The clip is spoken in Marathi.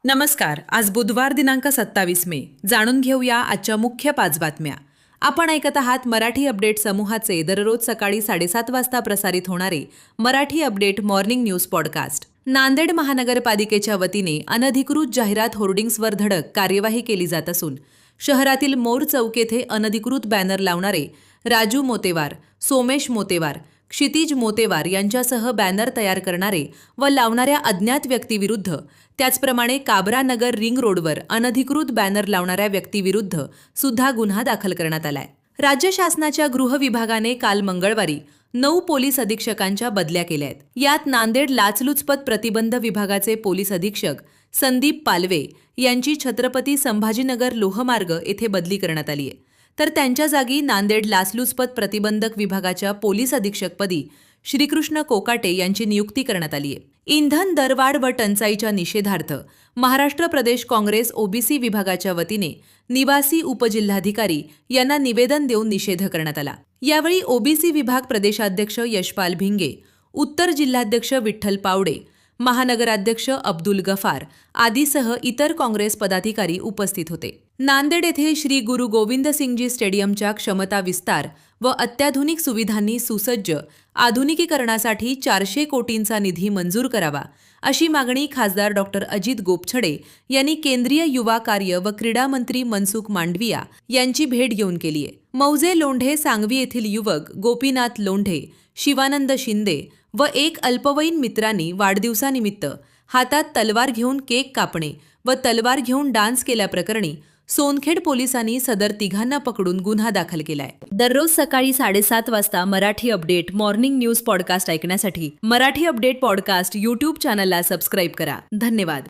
नमस्कार. आज बुधवार दिनांक 27 मे. जाणून घेऊया आजच्या मुख्य 5 बातम्या. आपण ऐकत आहात मराठी अपडेट समूहाचे दररोज सकाळी 7:30 वाजता प्रसारित होणारे Marathi update morning news podcast. Nanded महानगरपालिकेच्या वतीने अनधिकृत जाहिरात होर्डिंग्सवर धडक कार्यवाही केली जात असून शहरातील मोर चौक येथे अनधिकृत बॅनर लावणारे राजू मोतेवार, सोमेश मोतेवार, क्षितिज मोतेवार यांच्यासह बॅनर तयार करणारे व लावणाऱ्या अज्ञात व्यक्तीविरुद्ध, त्याचप्रमाणे काबरा नगर रिंग रोडवर अनधिकृत बॅनर लावणाऱ्या व्यक्तीविरुद्ध सुद्धा गुन्हा दाखल करण्यात आलाय. राज्य शासनाच्या गृह विभागाने काल मंगळवारी 9 पोलीस अधीक्षकांच्या बदल्या केल्या आहेत. यात नांदेड लाचलुचपत प्रतिबंध विभागाचे पोलीस अधीक्षक संदीप पालवे यांची छत्रपती संभाजीनगर लोहमार्ग येथे बदली करण्यात आली आहे. तर त्यांच्या जागी नांदेड लाचलुचपत प्रतिबंधक विभागाच्या पोलीस अधीक्षकपदी श्रीकृष्ण कोकाटे यांची नियुक्ती करण्यात आली आहे. इंधन दरवाढ व टंचाईच्या निषेधार्थ महाराष्ट्र प्रदेश काँग्रेस ओबीसी विभागाच्या वतीने निवासी उपजिल्हाधिकारी यांना निवेदन देऊन निषेध करण्यात आला. यावेळी ओबीसी विभाग प्रदेशाध्यक्ष यशपाल भिंगे, उत्तर जिल्हाध्यक्ष विठ्ठल पावडे, महानगराध्यक्ष अब्दुल गफार आदीसह इतर काँग्रेस पदाधिकारी उपस्थित होते. नांदेड येथे श्री गुरु गोविंदसिंगजी स्टेडियमच्या क्षमता विस्तार व अत्याधुनिक सुविधांनी सुसज्ज आधुनिकीकरणासाठी 400 कोटींचा निधी मंजूर करावा, अशी मागणी खासदार डॉक्टर अजित गोपछडे यांनी केंद्रीय युवा कार्य व क्रीडा मंत्री मनसुख मांडविया यांची भेट घेऊन केली आहे. मौजे लोंढे सांगवी येथील युवक गोपीनाथ लोंढे, शिवानंद शिंदे व एक अल्पवयीन मित्रांनी वाढदिवसानिमित्त हातात तलवार घेऊन केक कापणे व तलवार घेऊन डान्स केल्याप्रकरणी सोनखेड पोलिसांनी सदर तिघांना पकडून गुन्हा दाखल केलाय. दररोज सकाळी 7:30 वाजता Marathi update morning news podcast ऐकण्यासाठी मराठी अपडेट पॉडकास्ट यूट्यूब चॅनलला सबस्क्राईब करा. धन्यवाद.